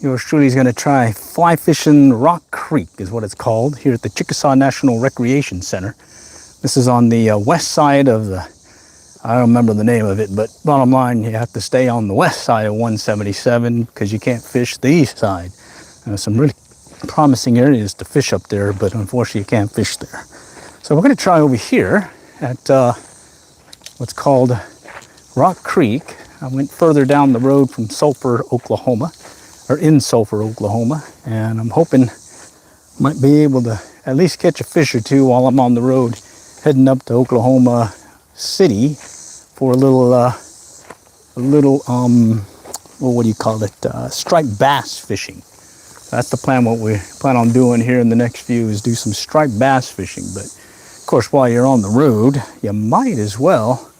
Yours truly is going to try fly fishing Rock Creek, is what it's called, here at the Chickasaw National Recreation Center. This is on the west side of the, I don't remember the name of it, but bottom line, you have to stay on the west side of 177 because you can't fish the east side. Some really promising areas to fish up there, but unfortunately you can't fish there. So we're going to try over here at what's called Rock Creek. I went further down the road from Sulphur, Oklahoma, or in Sulphur, Oklahoma, and I'm hoping might be able to at least catch a fish or two while I'm on the road heading up to Oklahoma City for a little well, what do you call it, striped bass fishing. That's the plan. What we plan on doing here in the next few is do some striped bass fishing. But of course, while you're on the road, you might as well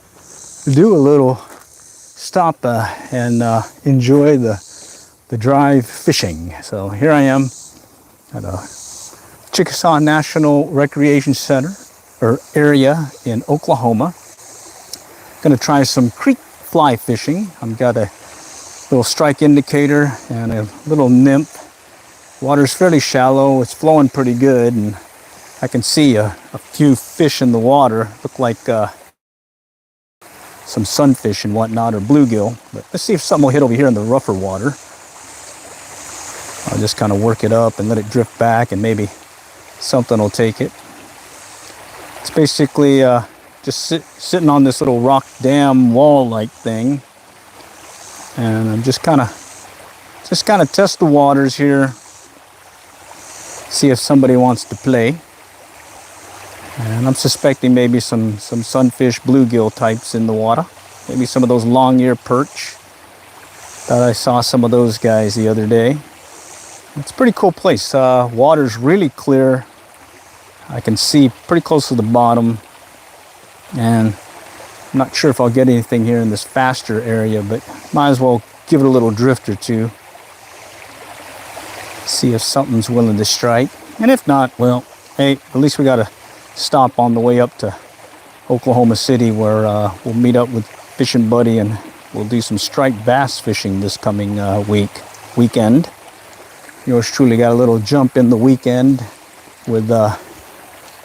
do a little stop and enjoy the drive fishing. So here I am at a Chickasaw National Recreation Center or area in Oklahoma. Going to try some creek fly fishing. I've got a little strike indicator and a little nymph. Water's fairly shallow. It's flowing pretty good, and I can see a few fish in the water. Look like some sunfish and whatnot, or bluegill. But let's see if something will hit over here in the rougher water. I'll just kind of work it up and let it drift back, and maybe something will take it. It's basically just sitting on this little rock dam wall-like thing, and I'm just kind of test the waters here, see if somebody wants to play. And I'm suspecting maybe some sunfish, bluegill types in the water, maybe some of those long-ear perch. Thought I saw some of those guys the other day. It's a pretty cool place. Water's really clear. I can see pretty close to the bottom, and I'm not sure if I'll get anything here in this faster area, but might as well give it a little drift or two. See if something's willing to strike. And if not, well, hey, at least we got a stop on the way up to Oklahoma City, where we'll meet up with Fishing Buddy and we'll do some striped bass fishing this coming weekend. Yours truly got a little jump in the weekend with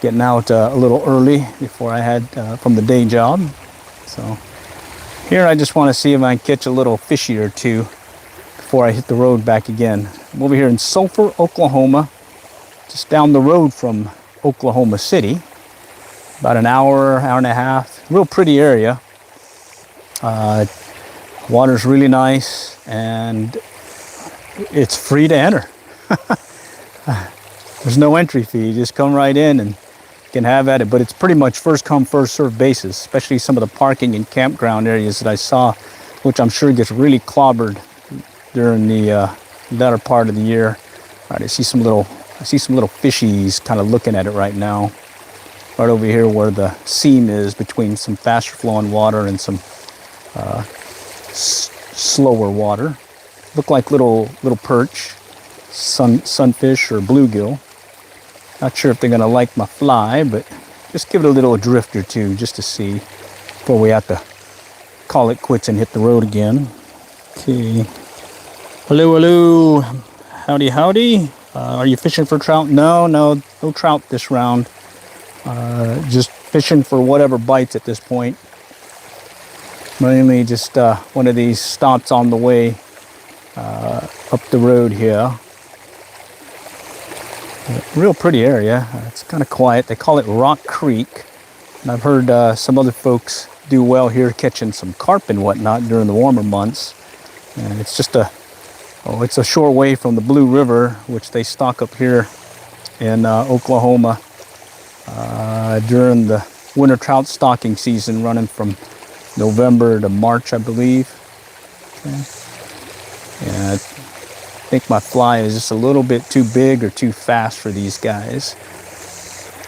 getting out a little early before I had from the day job. So here I just want to see if I can catch a little fishy or two before I hit the road back again. I'm over here in Sulphur, Oklahoma, just down the road from Oklahoma City, about an hour and a half. Real pretty area. Water's really nice, and it's free to enter. There's no entry fee. You just come right in and can have at it. But it's pretty much first come, first served basis, especially some of the parking and campground areas that I saw, which I'm sure gets really clobbered during the latter part of the year. All right, I see some little fishies kind of looking at it right now. Right over here where the seam is between some faster flowing water and some slower water. Look like little perch, sunfish or bluegill. Not sure if they're gonna like my fly, but just give it a little drift or two just to see before we have to call it quits and hit the road again. Okay. Hello. Howdy, howdy. Are you fishing for trout? No trout this round. Just fishing for whatever bites at this point. Mainly just one of these stops on the way up the road here. Real pretty area. It's kind of quiet. They call it Rock Creek. And I've heard some other folks do well here catching some carp and whatnot during the warmer months. And it's just it's a short way from the Blue River, which they stock up here in Oklahoma during the winter trout stocking season, running from November to March, I believe. Okay. Yeah, I think my fly is just a little bit too big or too fast for these guys.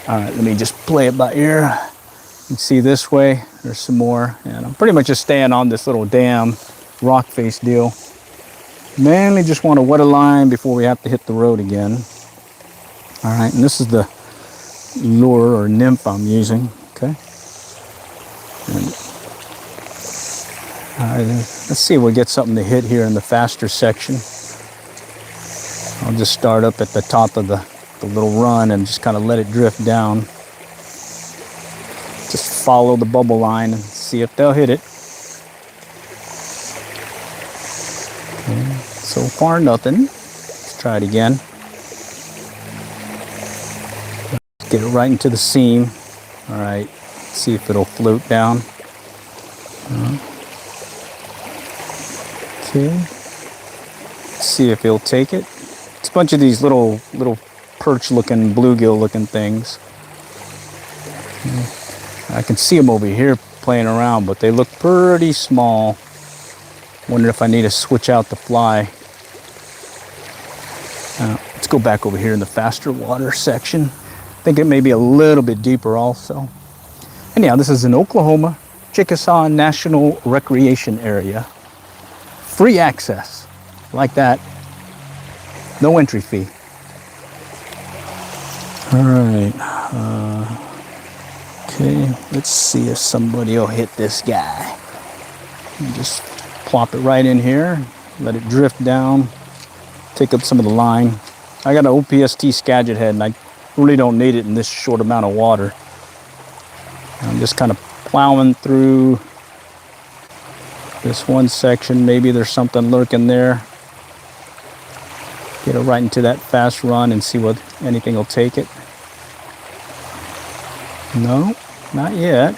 All right, let me just play it by ear. You can see this way, there's some more. And I'm pretty much just staying on this little dam rock face deal. Mainly just want to wet a line before we have to hit the road again. All right, and this is the lure or nymph I'm using, okay? And, all right, let's see if we get something to hit here in the faster section. I'll just start up at the top of the little run and just kind of let it drift down. Just follow the bubble line and see if they'll hit it. Okay. So far, nothing. Let's try it again. Get it right into the seam. All right, see if it'll float down. Okay. Let's see if he'll take it. It's a bunch of these little perch-looking, bluegill-looking things. I can see them over here playing around, but they look pretty small. Wonder if I need to switch out the fly. Let's go back over here in the faster water section. I think it may be a little bit deeper also. Anyhow, this is in Oklahoma, Chickasaw National Recreation Area. Free access, like that. No entry fee. All right. Okay, let's see if somebody will hit this guy. Just plop it right in here, let it drift down, take up some of the line. I got an OPST Skagit head and I really don't need it in this short amount of water. I'm just kind of plowing through this one section. Maybe there's something lurking there. Get it right into that fast run and see what anything will take it. No, not yet.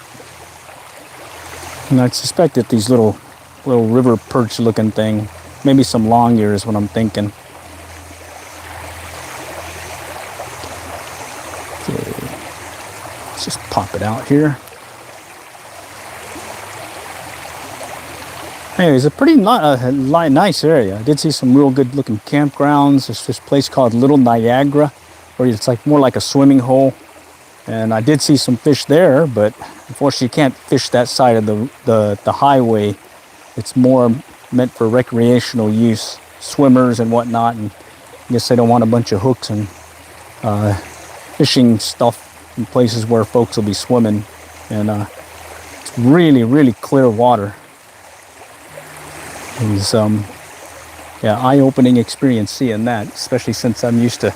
And I suspect that these little river perch looking thing, maybe some long ear is what I'm thinking. Okay, let's just pop it out here. Hey, it's a pretty nice area. I did see some real good looking campgrounds. There's this place called Little Niagara, where it's like more like a swimming hole. And I did see some fish there, but unfortunately you can't fish that side of the highway. It's more meant for recreational use, swimmers and whatnot. And I guess they don't want a bunch of hooks and fishing stuff in places where folks will be swimming. And it's really, really clear water. It's yeah, eye-opening experience seeing that, especially since I'm used to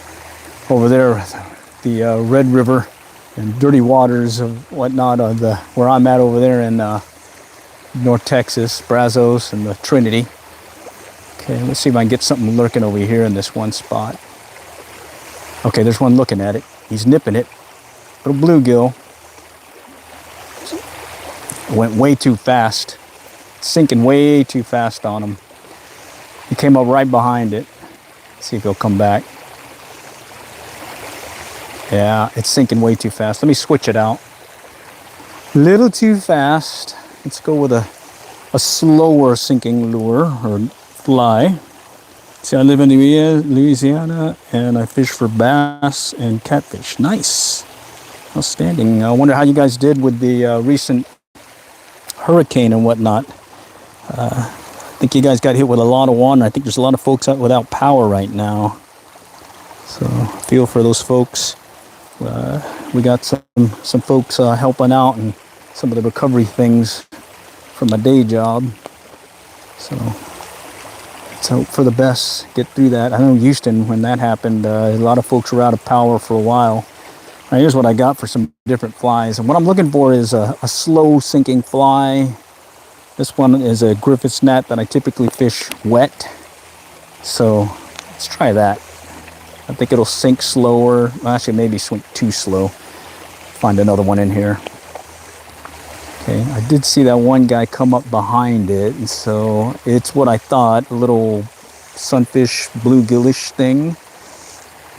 over there, the Red River and dirty waters of whatnot of where I'm at over there in North Texas, Brazos and the Trinity. Okay, let's see if I can get something lurking over here in this one spot. Okay, there's one looking at it. He's nipping it. Little bluegill. Went way too fast. Sinking way too fast on him. He came up right behind it. Let's see if he'll come back. Yeah, it's sinking way too fast. Let me switch it out. Little too fast. Let's go with a slower sinking lure or fly. See, I live in Louisiana and I fish for bass and catfish. Nice. Outstanding. I wonder how you guys did with the recent hurricane and whatnot. I think you guys got hit with a lot of water. I think there's a lot of folks out without power right now. So feel for those folks. We got some folks helping out and some of the recovery things from my day job. So let's hope for the best, get through that. I know Houston, when that happened, a lot of folks were out of power for a while. Now, here's what I got for some different flies. And what I'm looking for is a slow sinking fly. This one is a Griffith's net that I typically fish wet. So let's try that. I think it'll sink slower. Well, actually, maybe sink too slow. Find another one in here. Okay, I did see that one guy come up behind it, and so it's what I thought, a little sunfish, bluegillish thing.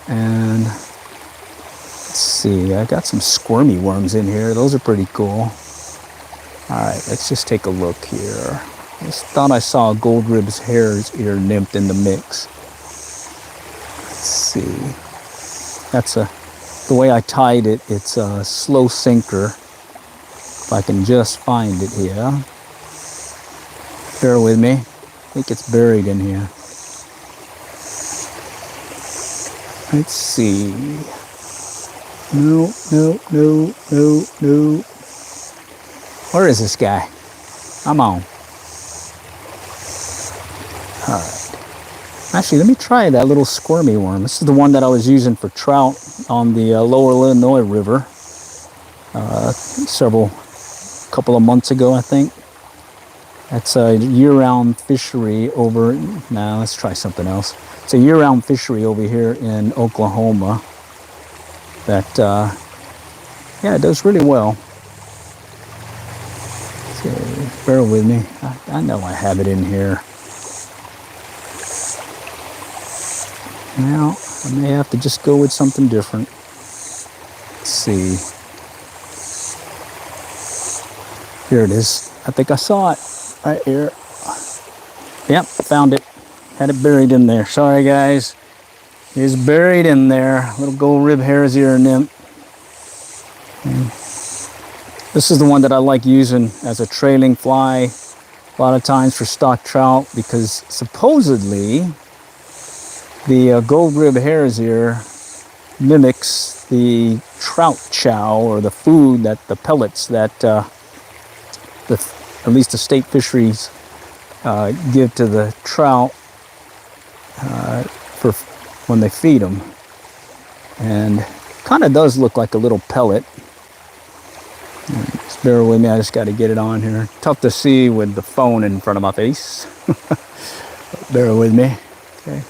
And let's see, I got some squirmy worms in here. Those are pretty cool. All right, let's just take a look here. I just thought I saw a gold ribs hare's ear nymph in the mix. Let's see. That's the way I tied it. It's a slow sinker. If I can just find it here. Bear with me. I think it's buried in here. Let's see. No. Where is this guy? I'm on. All right. Actually, let me try that little squirmy worm. This is the one that I was using for trout on the lower Illinois River couple of months ago, I think. That's a year-round fishery over. Now let's try something else. It's a year-round fishery over here in Oklahoma. That yeah, it does really well. So bear with me. I know I have it in here. Now I may have to just go with something different. Let's see. Here it is. I think I saw it right here. Yep, found it. Had it buried in there. Sorry, guys. It's buried in there. Little gold rib hare's ear nymph. This is the one that I like using as a trailing fly a lot of times for stock trout, because supposedly the gold rib hare's ear mimics the trout chow, or the food, that the pellets that at least the state fisheries give to the trout for when they feed them. And kind of does look like a little pellet. Just bear with me, I just got to get it on here. Tough to see with the phone in front of my face. Bear with me. Okay.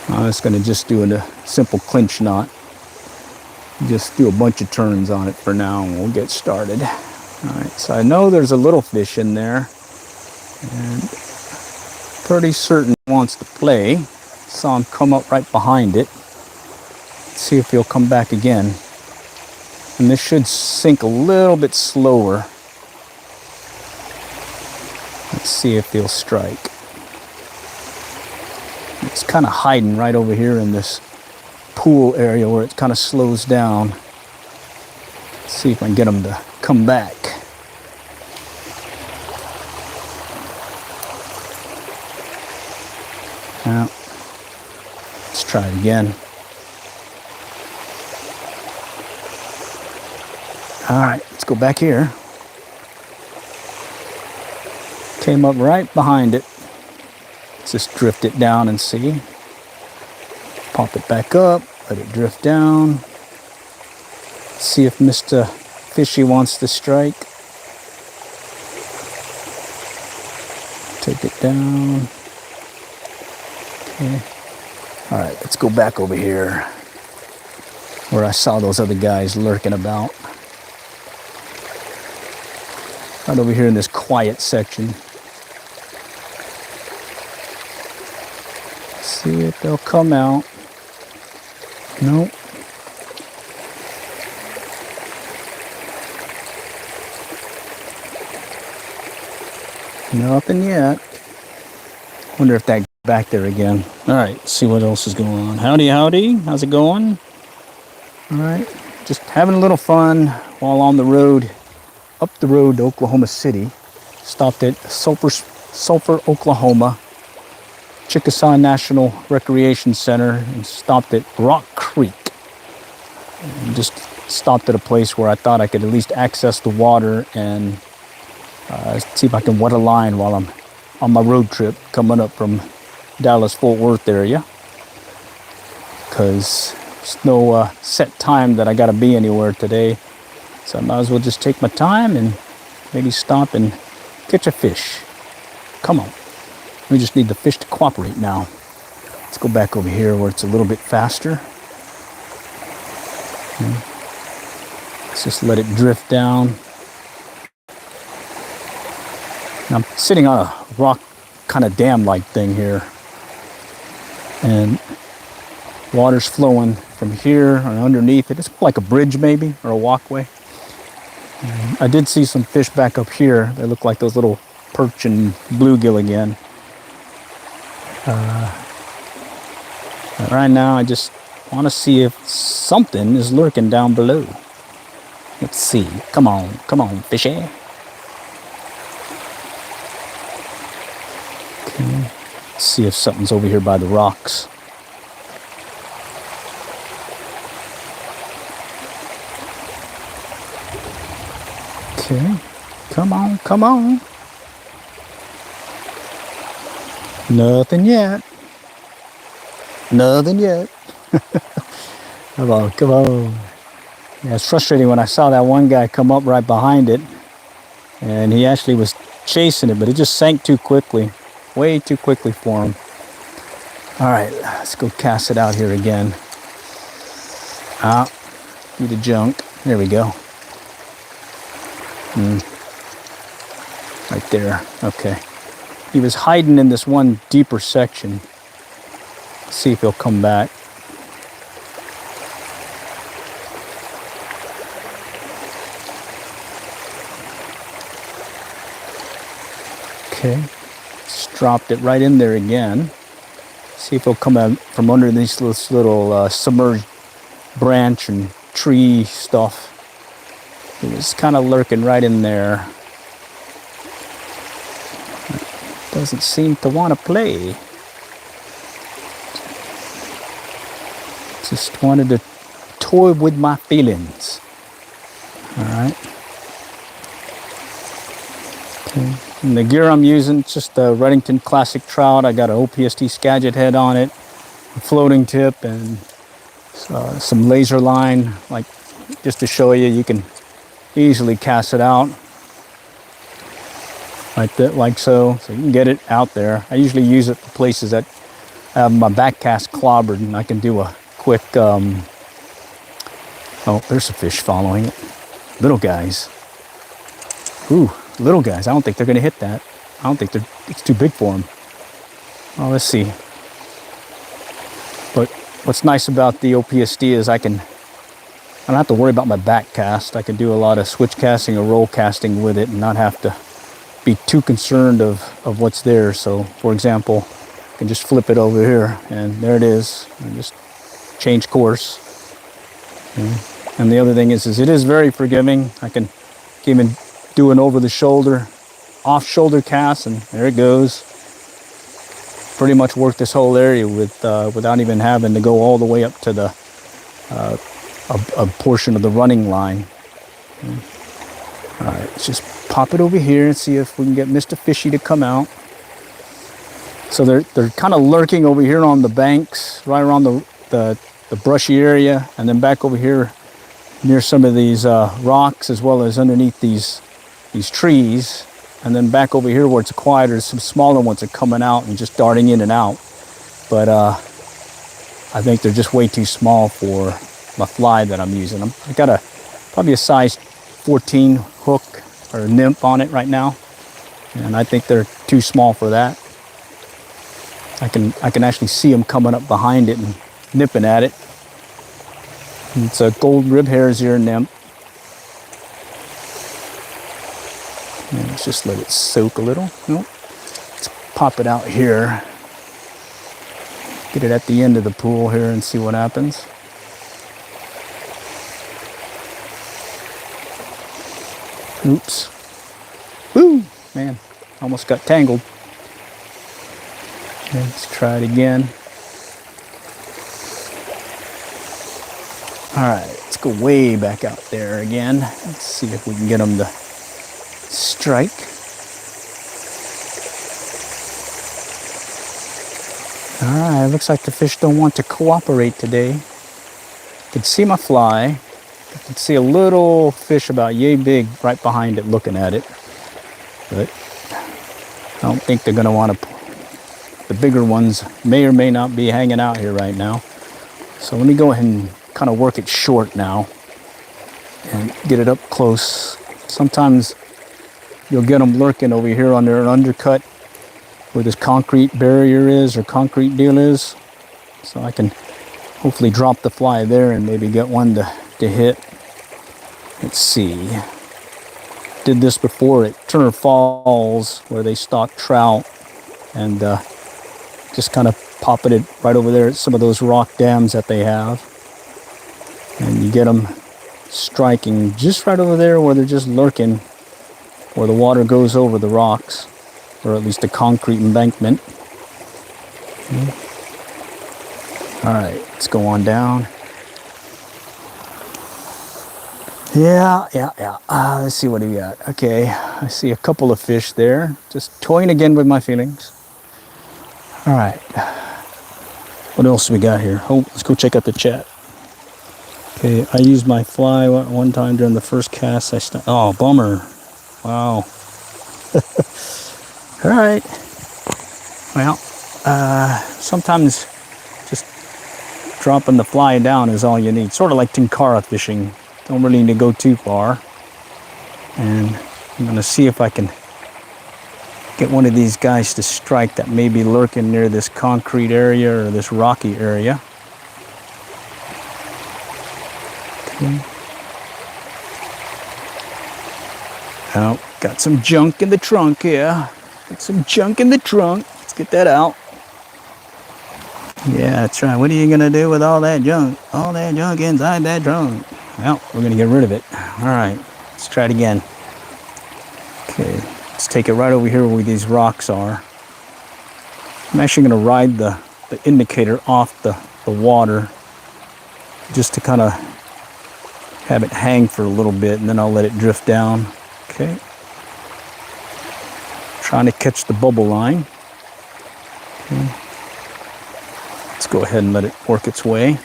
I'm just going to just do a simple clinch knot. Just do a bunch of turns on it for now and we'll get started. Alright, so I know there's a little fish in there, and pretty certain he wants to play. Saw him come up right behind it. Let's see if he'll come back again. And this should sink a little bit slower. Let's see if he'll strike. It's kind of hiding right over here in this pool area where it kind of slows down. Let's see if I can get him to come back. Now, let's try it again. All right, let's go back here. Came up right behind it. Let's just drift it down and see. Pop it back up, let it drift down. See if Mr. Fishy wants to strike. Take it down. Okay. All right, let's go back over here where I saw those other guys lurking about. Right over here in this quiet section. See if they'll come out. Nope. Nothing yet. Wonder if that back there again. All right, let's see what else is going on. Howdy, howdy. How's it going? All right, just having a little fun while on the road, up the road to Oklahoma City. Stopped at Sulphur, Oklahoma, Chickasaw National Recreation Center, and stopped at Rock Creek. And just stopped at a place where I thought I could at least access the water and see if I can wet a line while I'm on my road trip coming up from Dallas-Fort Worth area. Because there's no set time that I got to be anywhere today. So I might as well just take my time and maybe stop and catch a fish. Come on. We just need the fish to cooperate now. Let's go back over here where it's a little bit faster. Let's just let it drift down. I'm sitting on a rock kind of dam-like thing here. And water's flowing from here or underneath it. It's like a bridge maybe, or a walkway. And I did see some fish back up here. They look like those little perch and bluegill again. But right now I just want to see if something is lurking down below. Let's see. Come on, fishy. Okay. Let's see if something's over here by the rocks. Okay. Come on. Nothing yet. Nothing yet. Come on, come on. Yeah, it's frustrating when I saw that one guy come up right behind it, and he actually was chasing it, but it just sank too quickly. Way too quickly for him. All right, let's go cast it out here again. Through the junk. There we go. Right there. Okay. He was hiding in this one deeper section. Let's see if he'll come back. Okay. Just dropped it right in there again. See if he'll come out from under this little submerged branch and tree stuff. He was kind of lurking right in there. Doesn't seem to want to play. Just wanted to toy with my feelings. All right. Okay. And the gear I'm using, it's just a Redington Classic Trout. I got an OPST Skagit head on it, a floating tip, and some laser line. Like, just to show you, you can easily cast it out like that, like so. So you can get it out there. I usually use it for places that have my back cast clobbered, and I can do a quick. Oh, there's a fish following it. Little guys. Ooh. Little guys, I don't think they're going to hit that. I don't think it's too big for them. Well, let's see. But what's nice about the OPSD is I don't have to worry about my back cast. I can do a lot of switch casting or roll casting with it and not have to be too concerned of what's there. So, for example, I can just flip it over here, and there it is. And just change course. And the other thing is it is very forgiving. I can even do an over-the-shoulder, off-shoulder cast, and there it goes. Pretty much work this whole area without even having to go all the way up to the a portion of the running line. All right, let's just pop it over here and see if we can get Mr. Fishy to come out. So they're kind of lurking over here on the banks, right around the brushy area, and then back over here near some of these rocks, as well as underneath these trees, and then back over here where it's quieter, some smaller ones are coming out and just darting in and out. But I think they're just way too small for my fly that I'm using. I got probably a size 14 hook or nymph on it right now, and I think they're too small for that. I can actually see them coming up behind it and nipping at it. And it's a gold rib hare's ear nymph. And let's just let it soak a little. Nope. Let's pop it out here. Get it at the end of the pool here and see what happens. Oops. Woo! Man, almost got tangled. Okay, let's try it again. All right, let's go way back out there again. Let's see if we can get them to strike. All right, looks like the fish don't want to cooperate today. You can see my fly. You can see a little fish about yay big right behind it looking at it. But I don't think they're gonna want to. The bigger ones may or may not be hanging out here right now. So let me go ahead and kind of work it short now and get it up close. Sometimes you'll get them lurking over here under an undercut where this concrete barrier is or concrete deal is. So I can hopefully drop the fly there and maybe get one to hit. Let's see. Did this before at Turner Falls where they stock trout, and just kind of popping it right over there at some of those rock dams that they have. And you get them striking just right over there where they're just lurking, where the water goes over the rocks, or at least the concrete embankment. All right, let's go on down. Yeah. Let's see what we got. Okay, I see a couple of fish there. Just toying again with my feelings. All right. What else we got here? Oh, let's go check out the chat. Okay, I used my fly one time during the first cast. Oh, bummer. Wow. All right. Well, sometimes just dropping the fly down is all you need. Sort of like tinkara fishing. Don't really need to go too far. And I'm going to see if I can get one of these guys to strike that may be lurking near this concrete area or this rocky area. Okay. Oh, got some junk in the trunk here. Got some junk in the trunk. Let's get that out. Yeah, that's right. What are you going to do with all that junk? All that junk inside that trunk. Well, we're going to get rid of it. All right, let's try it again. Okay, let's take it right over here where these rocks are. I'm actually going to ride the indicator off the water just to kind of have it hang for a little bit, and then I'll let it drift down. Okay. Trying to catch the bubble line. Okay. Let's go ahead and let it work its way.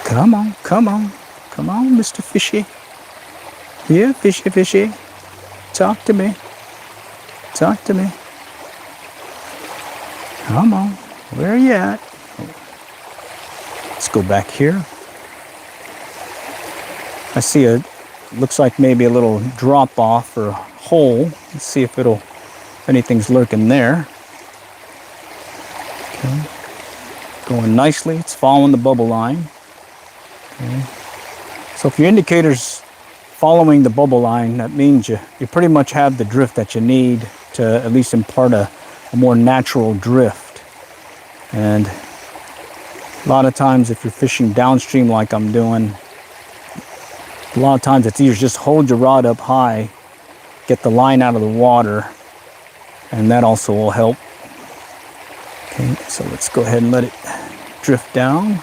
Come on, come on, come on, Mr. Fishy. Yeah, fishy, fishy. Talk to me. Talk to me. Come on, where are you at? Let's go back here. I see looks like maybe a little drop off or a hole. Let's see if anything's lurking there. Okay. Going nicely, it's following the bubble line. Okay. So if your indicator's following the bubble line, that means you pretty much have the drift that you need to at least impart a more natural drift. And a lot of times if you're fishing downstream like I'm doing, a lot of times it's easier just hold your rod up high, get the line out of the water, and that also will help. Okay, so let's go ahead and let it drift down.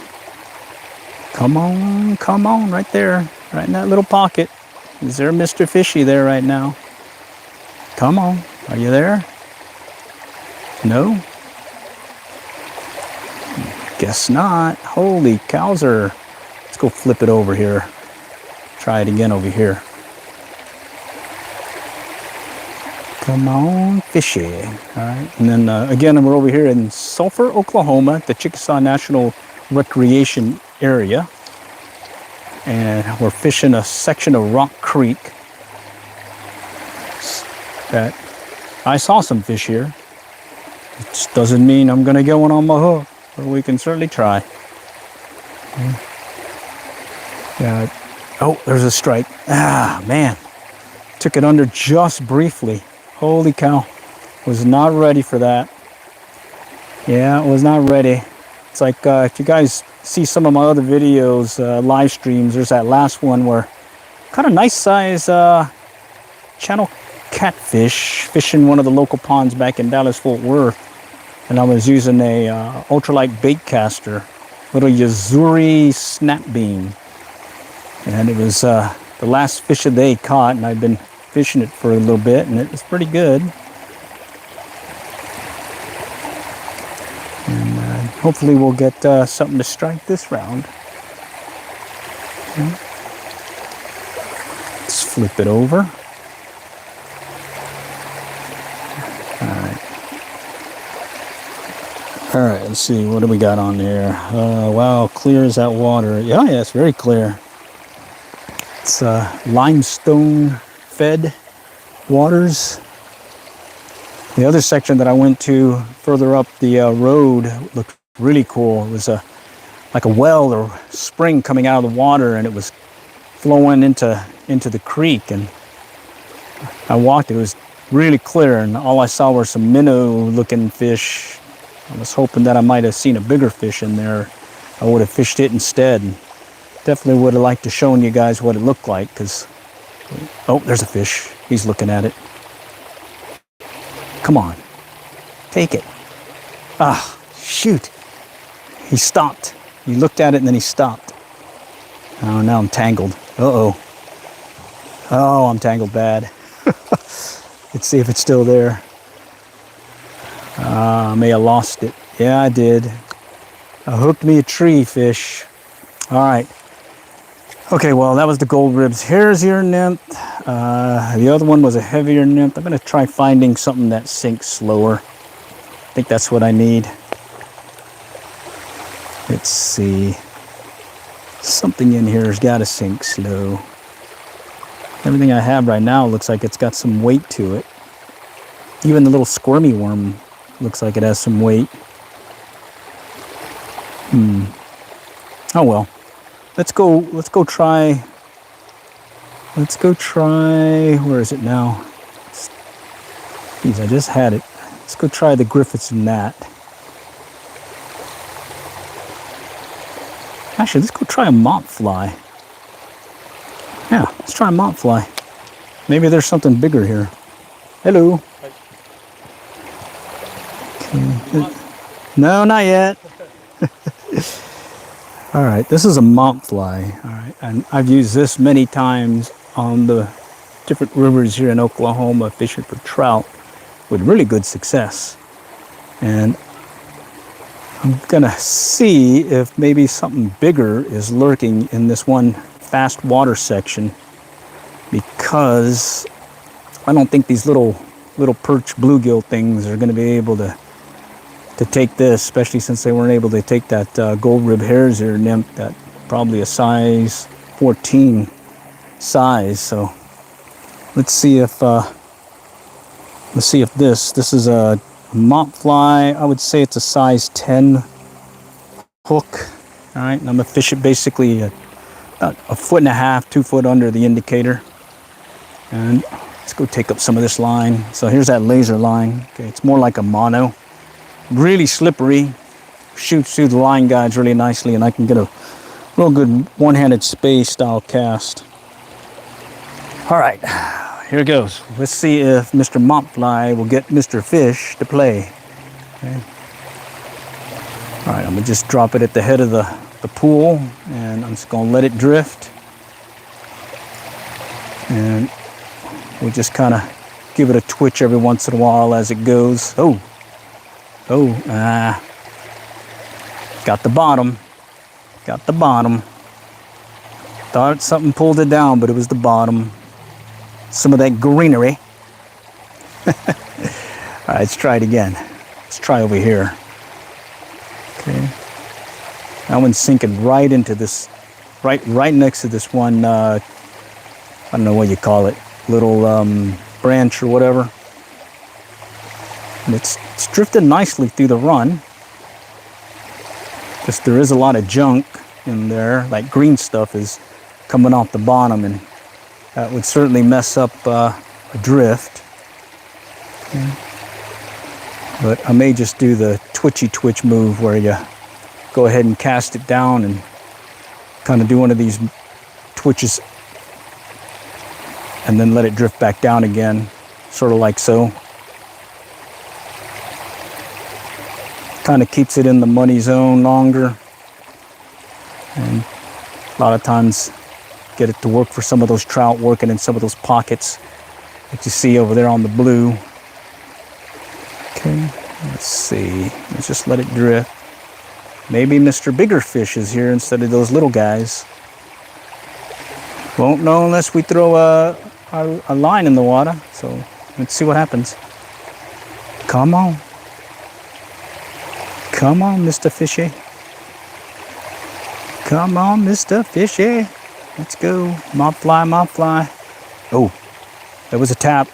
Come on, right there, right in that little pocket. Is there Mr. Fishy there right now? Come on, are you there? No? Guess not. Holy cowser. Let's go flip it over here. Try it again over here. Come on, fishy. All right, and then again, we're over here in Sulphur, Oklahoma, the Chickasaw National Recreation Area. And we're fishing a section of Rock Creek that I saw some fish here. It just doesn't mean I'm gonna get one on my hook, but we can certainly try. Okay. Yeah. Oh, there's a strike. Ah, man. Took it under just briefly. Holy cow. Was not ready for that. Yeah, was not ready. It's like if you guys see some of my other videos, live streams, there's that last one where kind of nice size channel catfish fishing one of the local ponds back in Dallas-Fort Worth. And I was using a ultralight bait caster, little Yazuri snap beam. And it was the last fish that they caught, and I've been fishing it for a little bit, and it was pretty good. And hopefully we'll get something to strike this round. Okay. Let's flip it over. All right, let's see, what do we got on there? Wow, clear as that water. Yeah, it's very clear. It's limestone fed waters. The other section that I went to further up the road looked really cool. It was like a well or spring coming out of the water, and it was flowing into the creek. And I walked, it was really clear, and all I saw were some minnow-looking fish. I was hoping that I might have seen a bigger fish in there. I would have fished it instead. And definitely would have liked to show you guys what it looked like, because, oh, there's a fish. He's looking at it. Come on, take it. Ah, shoot. He stopped. He looked at it and then he stopped. Oh, now I'm tangled. Uh-oh. Oh, I'm tangled bad. Let's see if it's still there. I may have lost it. Yeah, I did. I hooked me a tree fish. All right. Okay, well, that was the gold ribs hair's-ear nymph. The other one was a heavier nymph. I'm going to try finding something that sinks slower. I think that's what I need. Let's see. Something in here has got to sink slow. Everything I have right now looks like it's got some weight to it. Even the little squirmy worm looks like it has some weight. Oh well. Let's go try. Where is it now? Geez, I just had it. Let's go try the Griffiths and that. Actually, let's go try a mop fly. Yeah, let's try a mop fly. Maybe there's something bigger here. Hello. Okay. No, not yet. All right, this is a mop fly. All right, and I've used this many times on the different rivers here in Oklahoma fishing for trout with really good success. And I'm gonna see if maybe something bigger is lurking in this one fast water section, because I don't think these little perch bluegill things are gonna be able to take this, especially since they weren't able to take that gold rib hare's ear nymph, that probably a size 14 size. So let's see if this is a mop fly. I would say it's a size 10 hook. All right, and I'm gonna fish it basically about 1.5 feet, 2 foot under the indicator. And let's go take up some of this line. So here's that laser line. Okay, it's more like a mono. Really slippery, shoots through the line guides really nicely, and I can get a real good one-handed spay style cast. All right, here it goes. Let's see if Mr. Mopfly will get Mr. Fish to play. Okay. All right, I'm gonna just drop it at the head of the pool, and I'm just gonna let it drift. And we'll just kind of give it a twitch every once in a while as it goes. Got the bottom. Thought something pulled it down, but it was the bottom. Some of that greenery. All right, let's try it again. Let's try over here. Okay. That one's sinking right into this, right next to this one, I don't know what you call it, little branch or whatever. And it's drifting nicely through the run. Just there is a lot of junk in there, like green stuff is coming off the bottom, and that would certainly mess up a drift. Okay. But I may just do the twitchy twitch move where you go ahead and cast it down and kind of do one of these twitches and then let it drift back down again, sort of like so. Kind of keeps it in the money zone longer, and a lot of times get it to work for some of those trout working in some of those pockets that you see over there on the blue. Okay, let's see. Let's just let it drift. Maybe Mr. Bigger Fish is here instead of those little guys. Won't know unless we throw a line in the water. So let's see what happens. Come on. Come on, Mr. Fishy. Come on, Mr. Fishy. Let's go. Mop fly. Oh, there was a tap.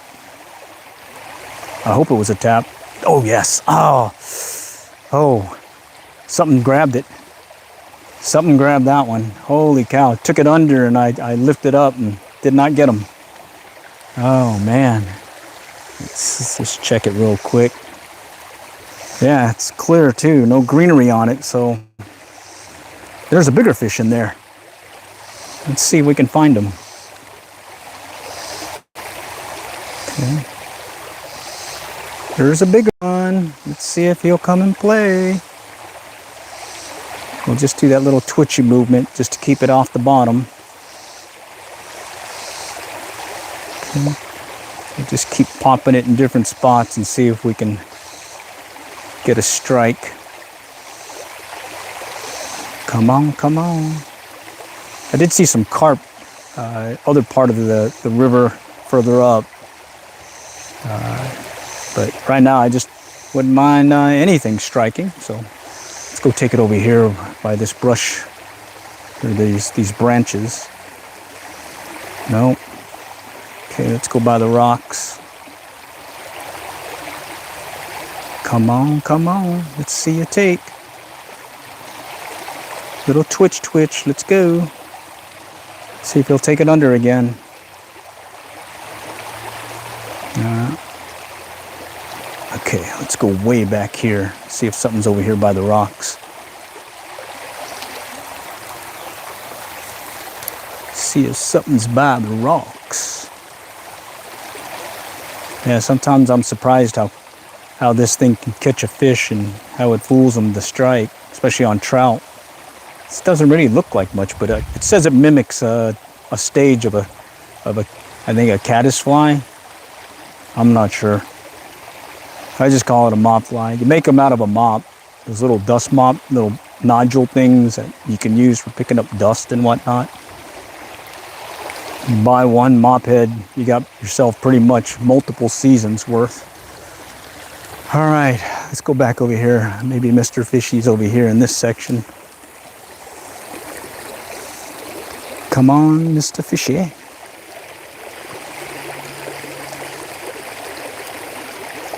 I hope it was a tap. Oh, yes. Oh, something grabbed it. Something grabbed that one. Holy cow. Took it under, and I lifted up and did not get him. Oh, man. Let's just check it real quick. Yeah, it's clear too, no greenery on it, so there's a bigger fish in there. Let's see if we can find him. Okay. There's a bigger one. Let's see if he'll come and play. We'll just do that little twitchy movement just to keep it off the bottom. Okay. We'll just keep popping it in different spots and see if we can get a strike. Come on, come on. I did see some carp, other part of the river further up. But right now I just wouldn't mind anything striking. So let's go take it over here by this brush, or these branches. No. Okay, let's go by the rocks. Come on, come on. Let's see you take. Little twitch, twitch. Let's go. See if he'll take it under again. Okay, let's go way back here. See if something's over here by the rocks. See if something's by the rocks. Yeah, sometimes I'm surprised how this thing can catch a fish and how it fools them to strike, especially on trout. This doesn't really look like much, but it says it mimics a stage of a I think a caddisfly. I'm not sure. I just call it a mop fly. You make them out of a mop, those little dust mop, little nodule things that you can use for picking up dust and whatnot. You buy one mop head, you got yourself pretty much multiple seasons worth. All right, let's go back over here. Maybe Mr. Fishy's over here in this section. Come on, Mr. Fishy.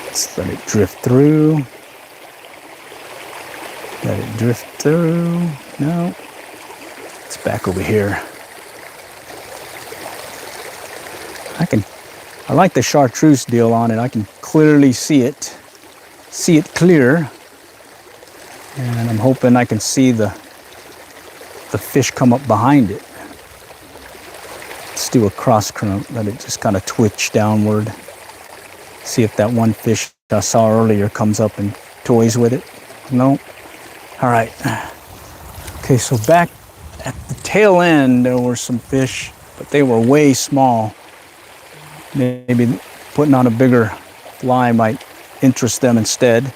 Let's let it drift through. Let it drift through. No. It's back over here. I like the chartreuse deal on it. I can clearly see it clear. And I'm hoping I can see the fish come up behind it. Let's do a cross current, let it just kind of twitch downward. See if that one fish I saw earlier comes up and toys with it. No. All right. Okay, so back at the tail end, there were some fish, but they were way small. Maybe putting on a bigger fly might interest them instead.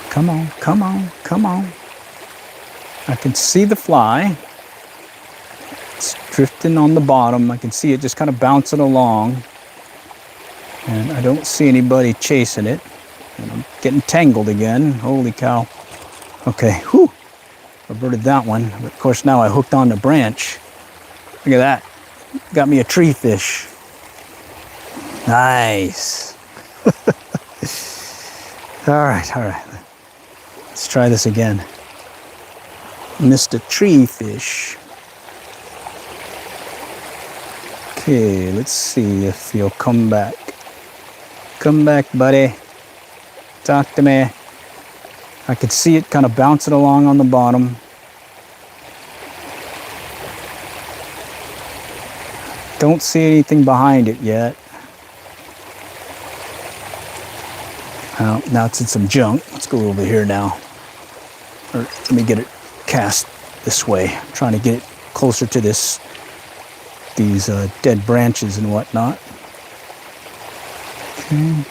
Come on, come on, come on. I can see the fly. It's drifting on the bottom. I can see it just kind of bouncing along. And I don't see anybody chasing it. And I'm getting tangled again. Holy cow. Okay, whew. Averted that one. But of course now I hooked on the branch. Look at that. Got me a tree fish. Nice. All right, all right. Let's try this again. Mr. Tree Fish. Okay, let's see if he'll come back. Come back, buddy. Talk to me. I could see it kind of bouncing along on the bottom. Don't see anything behind it yet. Now it's in some junk. Let's go over here now. Or let me get it cast this way. I'm trying to get it closer to these dead branches and whatnot. Okay.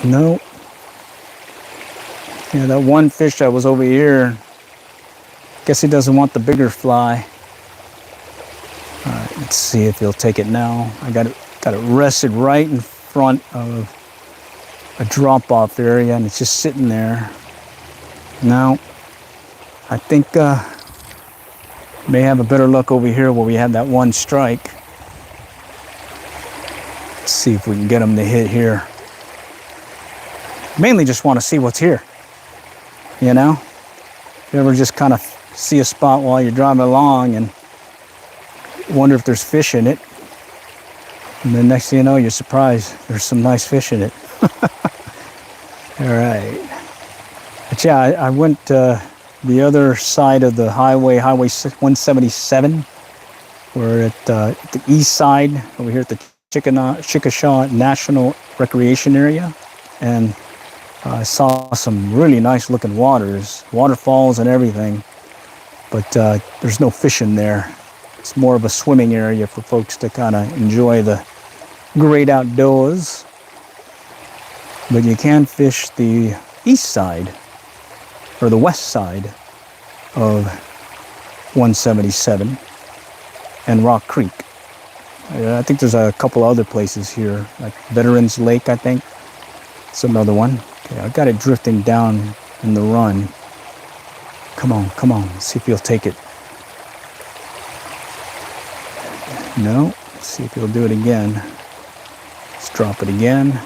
No. Yeah, that one fish that was over here, guess he doesn't want the bigger fly. All right, let's see if he'll take it now. I got it rested right in front of a drop-off area, and it's just sitting there. Now, I think may have a better luck over here where we had that one strike. Let's see if we can get him to hit here. Mainly just want to see what's here. You know? You ever just kind of see a spot while you're driving along and wonder if there's fish in it. And then next thing you know, you're surprised there's some nice fish in it. All right. But yeah, I went the other side of the highway 177. We're at the east side, over here at the Chickasha National Recreation Area. And I saw some really nice looking waterfalls and everything. But there's no fish in there. It's more of a swimming area for folks to kind of enjoy the great outdoors. But you can fish the east side, or the west side of 177 and Rock Creek. I think there's a couple other places here, like Veterans Lake, I think. It's another one. Okay, I got it drifting down in the run. Come on, come on. Let's see if he'll take it. No. Let's see if he'll do it again. Let's drop it again.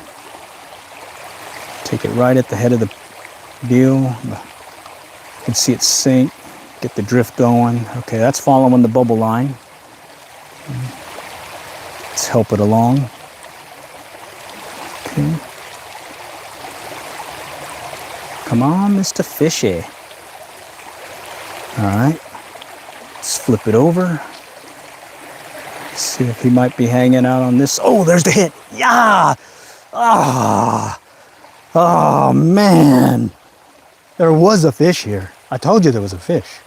Take it right at the head of the deal. You can see it sink. Get the drift going. Okay, that's following the bubble line. Let's help it along. Okay. Come on, Mr. Fishy. All right. Let's flip it over. See if he might be hanging out on this. Oh, there's the hit. Yeah. Ah. Oh, man. There was a fish here. I told you there was a fish.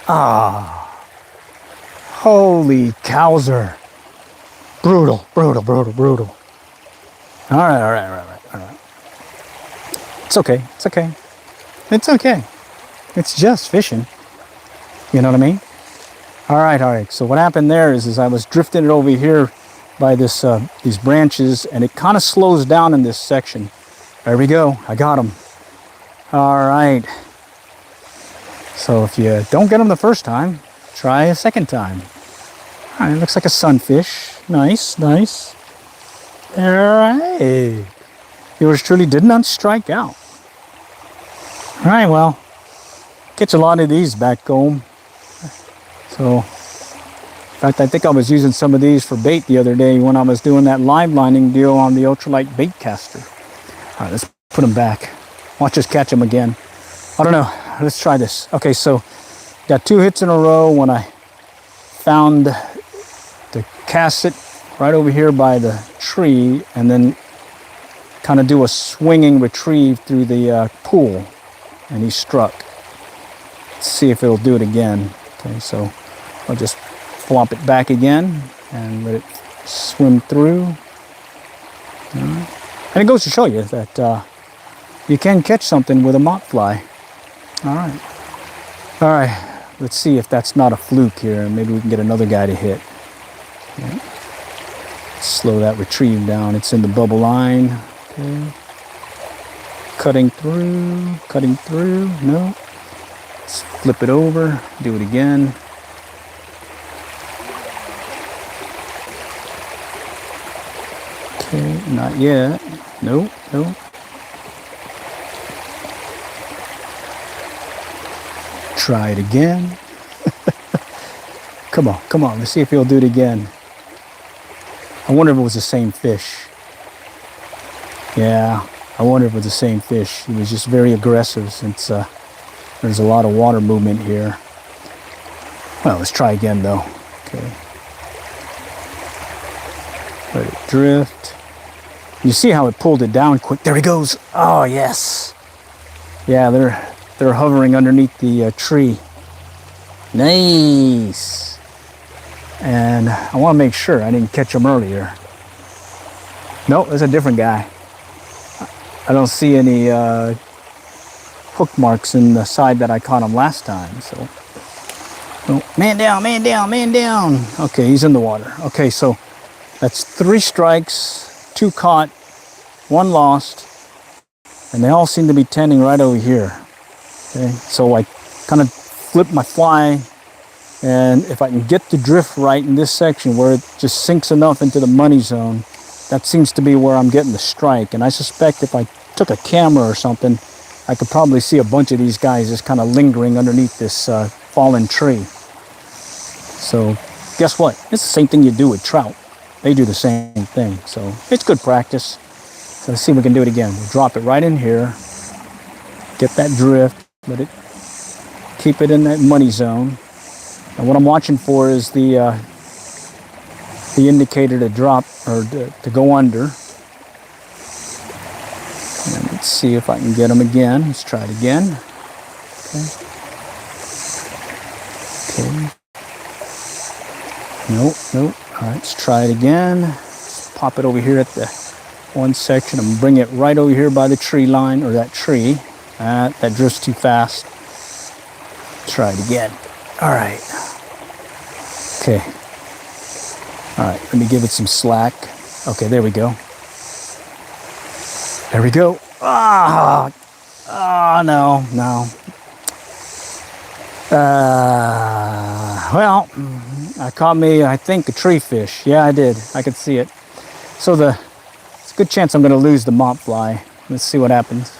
Ah. Holy cowser. Brutal, brutal, brutal, brutal. All right, all right, all right, all right. It's okay, it's okay. It's okay. It's just fishing. You know what I mean? All right. So what happened there is I was drifting it over here by this these branches, and it kind of slows down in this section. There we go. I got him. All right. So if you don't get them the first time, try a second time. All right, looks like a sunfish. Nice, nice. All right. Yours truly did not strike out. All right, well, catch a lot of these back home. So, in fact, I think I was using some of these for bait the other day when I was doing that live lining deal on the ultralight bait caster. All right, let's put them back. Watch us catch them again. I don't know. Let's try this. Okay, so got 2 hits in a row when I found to cast it right over here by the tree and then kind of do a swinging retrieve through the pool, and he struck. Let's see if it'll do it again. Okay, so I'll just flop it back again and let it swim through. And it goes to show you that you can catch something with a mott fly. All right, let's see if that's not a fluke here. Maybe we can get another guy to hit. Okay. Slow that retrieve down. It's in the bubble line. Okay. Cutting through. No. Let's flip it over, do it again. Okay, not yet. Nope. Try it again. Come on, let's see if he'll do it again. I wonder if it was the same fish. Yeah, I wonder if it was the same fish. He was just very aggressive since there's a lot of water movement here. Well, let's try again though. Okay. Let it drift. You see how it pulled it down quick? There he goes. Oh, yes. Yeah, they're hovering underneath the tree. Nice. And I want to make sure I didn't catch him earlier. Nope, there's a different guy. I don't see any hook marks in the side that I caught him last time. So, oh, man down. Okay, he's in the water. Okay, so that's 3 strikes, 2 caught, 1 lost, and they all seem to be tending right over here. Okay, so I kind of flip my fly, and if I can get the drift right in this section where it just sinks enough into the money zone, that seems to be where I'm getting the strike. And I suspect if I took a camera or something, I could probably see a bunch of these guys just kind of lingering underneath this fallen tree. So guess what? It's the same thing you do with trout. They do the same thing. So it's good practice. So let's see if we can do it again. We'll drop it right in here. Get that drift. Let it keep it in that money zone. And what I'm watching for is the indicator to drop or to go under. And let's see if I can get them again. Let's try it again. Okay. Nope, nope. All right, let's try it again. Let's pop it over here at the one section and bring it right over here by the tree line, or that tree. That drifts too fast. Try it again. All right. Okay. All right, let me give it some slack. Okay, there we go. There we go. No. Well, I caught me, I think, a tree fish. Yeah, I did. I could see it. So it's a good chance I'm going to lose the mop fly. Let's see what happens.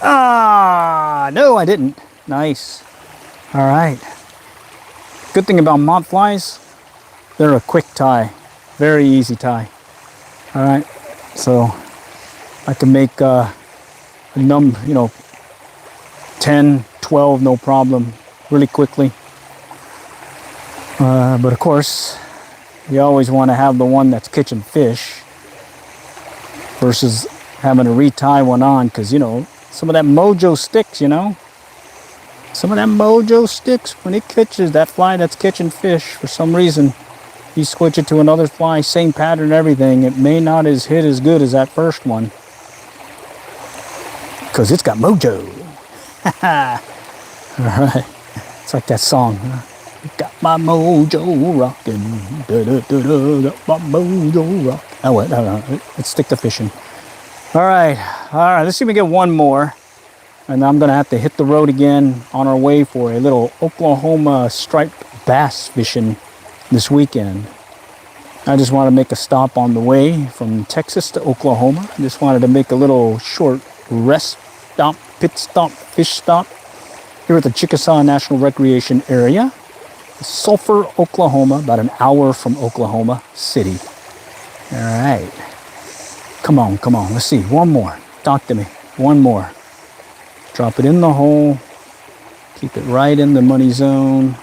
No, I didn't. Nice. All right. Good thing about mop flies, they're a quick tie. Very easy tie. All right. So I can make 10, 12, no problem, really quickly. But of course, you always want to have the one that's catching fish versus having to retie one on, because, some of that mojo sticks, Some of that mojo sticks when it catches that fly that's catching fish. For some reason, you switch it to another fly, same pattern, everything. It may not hit as good as that first one, because it's got mojo. All right. It's like that song. Got my mojo rockin'. Got my mojo rockin'. Oh, wait, no. Let's stick to fishing. All right. Let's see if we get one more. And I'm going to have to hit the road again on our way for a little Oklahoma striped bass fishing this weekend. I just want to make a stop on the way from Texas to Oklahoma. I just wanted to make a little short rest stop, pit stop, fish stop here at the Chickasaw National Recreation Area, Sulphur, Oklahoma, about an hour from Oklahoma City. All right. Come on. Let's see. One more. Talk to me. One more. Drop it in the hole. Keep it right in the money zone.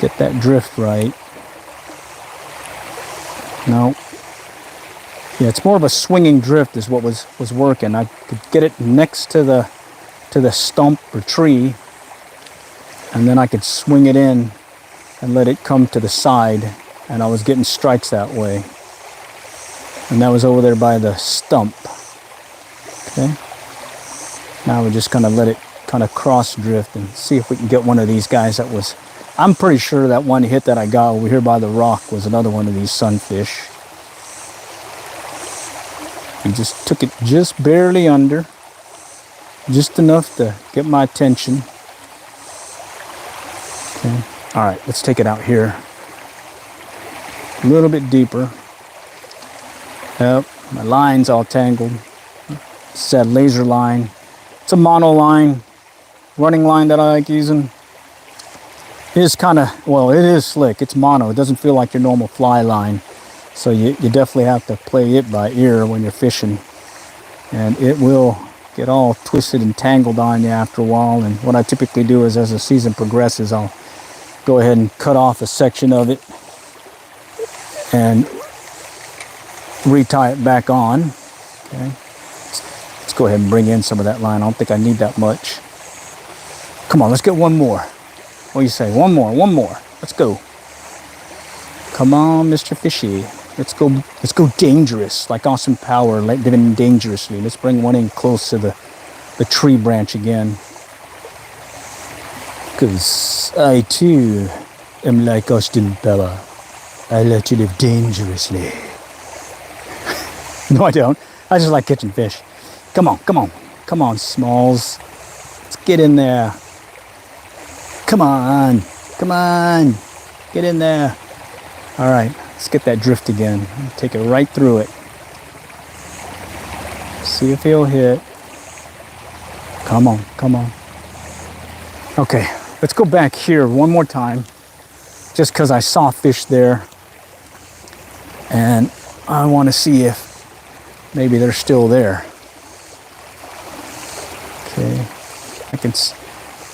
Get that drift right. No. Yeah, it's more of a swinging drift is what was working. I could get it next to the stump or tree, and then I could swing it in and let it come to the side, and I was getting strikes that way. And that was over there by the stump. Okay. Now we're just gonna let it kind of cross drift and see if we can get one of these guys that was, I'm pretty sure that one hit that I got over here by the rock was another one of these sunfish. He just took it just barely under, just enough to get my attention. Okay. All right, let's take it out here. A little bit deeper. Yep, my line's all tangled. It's that laser line. It's a mono line, running line that I like using. It is kind of, it is slick. It's mono. It doesn't feel like your normal fly line. So you definitely have to play it by ear when you're fishing. And it will get all twisted and tangled on you after a while. And what I typically do is, as the season progresses, I'll go ahead and cut off a section of it and retie it back on. Okay. Let's go ahead and bring in some of that line. I don't think I need that much. Come on, let's get one more. What do you say? One more. Let's go. Come on, Mr. Fishy. Let's go dangerous, like Austin Power, like living dangerously. Let's bring one in close to the tree branch again. Because I too am like Austin Power. I like to live dangerously. No, I don't. I just like catching fish. Come on, Smalls. Let's get in there. Come on. Get in there. All right, let's get that drift again. Take it right through it. See if he'll hit. Come on. Okay, let's go back here one more time, just because I saw fish there. And I want to see if maybe they're still there. Okay,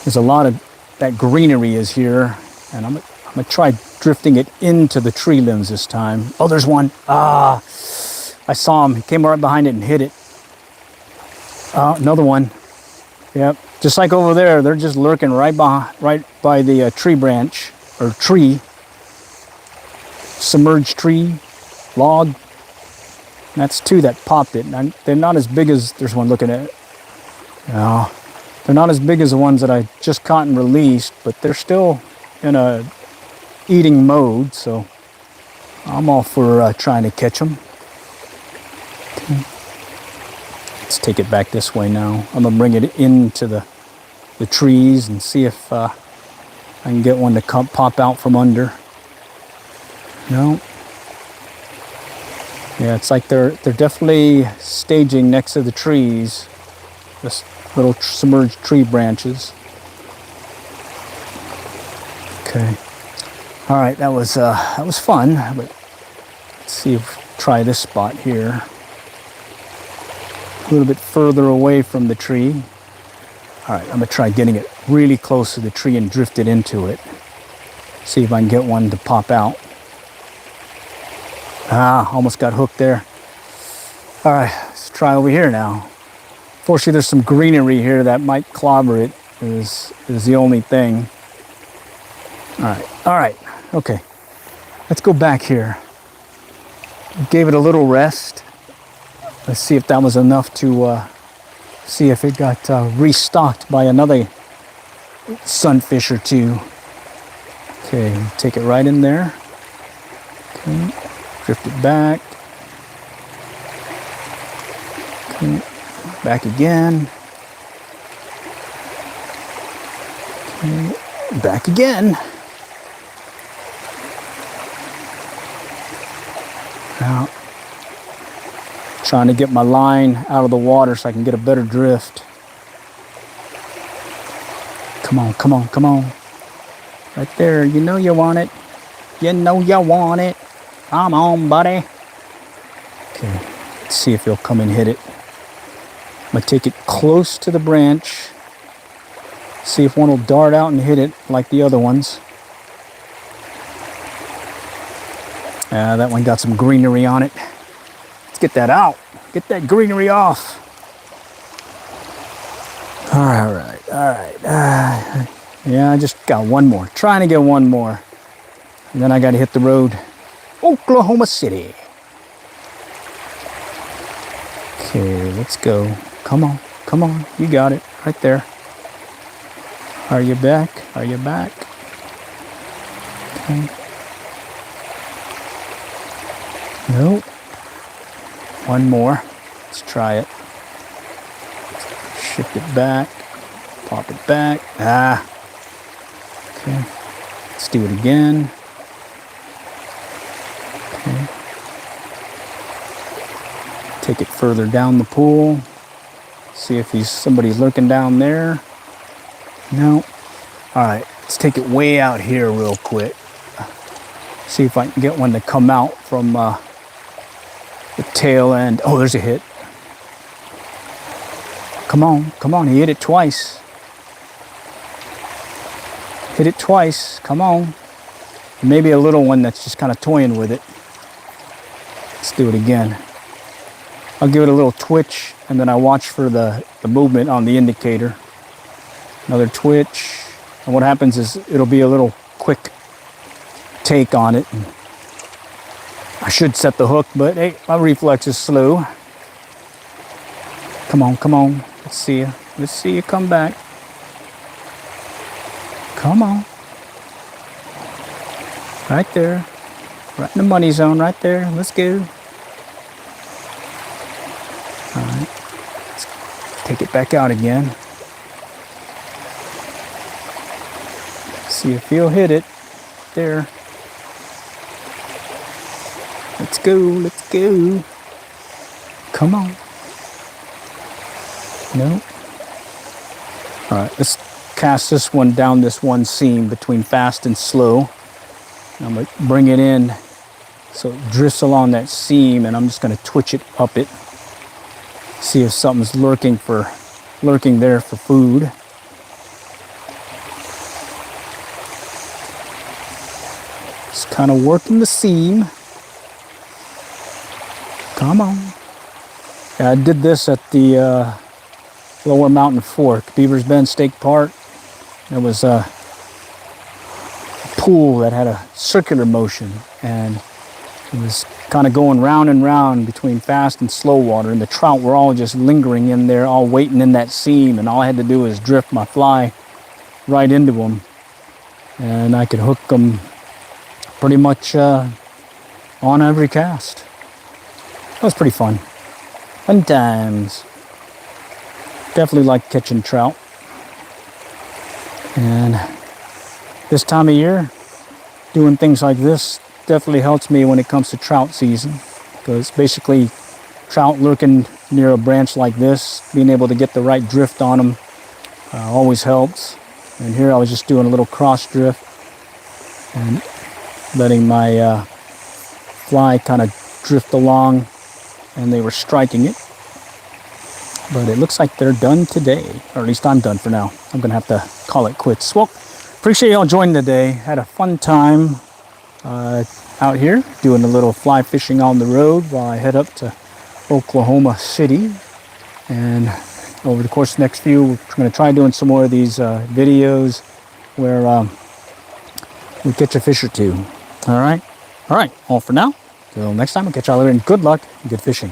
there's a lot of that greenery is here, and I'm gonna try drifting it into the tree limbs this time. Oh, there's one. I saw him. He came right behind it and hit it. Another one. Yep, just like over there, they're just lurking right by the tree branch or tree. submerged tree log. That's 2 that popped it. And they're not as big as, there's one looking at it. No, they're not as big as the ones that I just caught and released, but they're still in a eating mode, so I'm all for trying to catch them. Okay. Let's take it back this way now. I'm gonna bring it into the trees and see if I can get one to pop out from under. No. Yeah, it's like they're definitely staging next to the trees. This little submerged tree branches. Okay. All right, that was fun. But let's see if try this spot here. A little bit further away from the tree. All right, I'm gonna try getting it really close to the tree and drift it into it. See if I can get one to pop out. Ah, almost got hooked there. All right, let's try over here now. Fortunately, there's some greenery here that might clobber it, is the only thing. All right, okay. Let's go back here. Gave it a little rest. Let's see if that was enough to see if it got restocked by another sunfish or 2. Okay, take it right in there. Okay, drift it back. Okay, back again. Okay, back again. Now, trying to get my line out of the water so I can get a better drift. Come on, come on, come on. Right there, you know you want it. You know you want it. Come on, buddy. Okay, let's see if he'll come and hit it. I'm gonna take it close to the branch. See if one will dart out and hit it like the other ones. That one got some greenery on it. Let's get that out. Get that greenery off. All right. Yeah, I just got one more. Trying to get one more. And then I got to hit the road. Oklahoma City. Okay, let's go. Come on, come on. You got it right there. Are you back? Are you back? Okay. Nope. One more. Let's try it. Shift it back. Pop it back. Ah. Okay. Let's do it again. Okay. Take it further down the pool. See if somebody's lurking down there. No. All right. Let's take it way out here real quick. See if I can get one to come out from the tail end. Oh, there's a hit. Come on, come on. He hit it twice. Hit it twice. Come on. Maybe a little one that's just kind of toying with it. Let's do it again. I'll give it a little twitch, and then I watch for the movement on the indicator. Another twitch. And what happens is it'll be a little quick take on it. And I should set the hook, but hey, my reflex is slow. Come on, come on. Let's see you. Let's see you come back. Come on. Right there. Right in the money zone right there. Let's go. All right. Let's take it back out again. See if he'll hit it. There. Let's go, let's go. Come on. No. All right, let's cast this one down this one seam between fast and slow. I'm gonna bring it in so it drifts along that seam, and I'm just gonna twitch it up it. See if something's lurking there for food. Just kind of working the seam. Come on. Yeah, I did this at the Lower Mountain Fork, Beavers Bend State Park. There was a pool that had a circular motion, and It was kind of going round and round between fast and slow water, and the trout were all just lingering in there, all waiting in that seam, and all I had to do was drift my fly right into them, and I could hook them pretty much on every cast. That was pretty fun. Fun times. Definitely like catching trout. And this time of year, doing things like this definitely helps me when it comes to trout season, because basically trout lurking near a branch like this, being able to get the right drift on them always helps. And here I was just doing a little cross drift and letting my fly kind of drift along, and they were striking it. But it looks like they're done today, or at least I'm done for now. I'm gonna have to call it quits. Well, appreciate y'all joining today. Had a fun time out here doing a little fly fishing on the road while I head up to Oklahoma City. And over the course of the next few, we're gonna try doing some more of these videos where we catch a fish or two. All right, all for now. Till next time, I'll catch y'all later, and good luck and good fishing.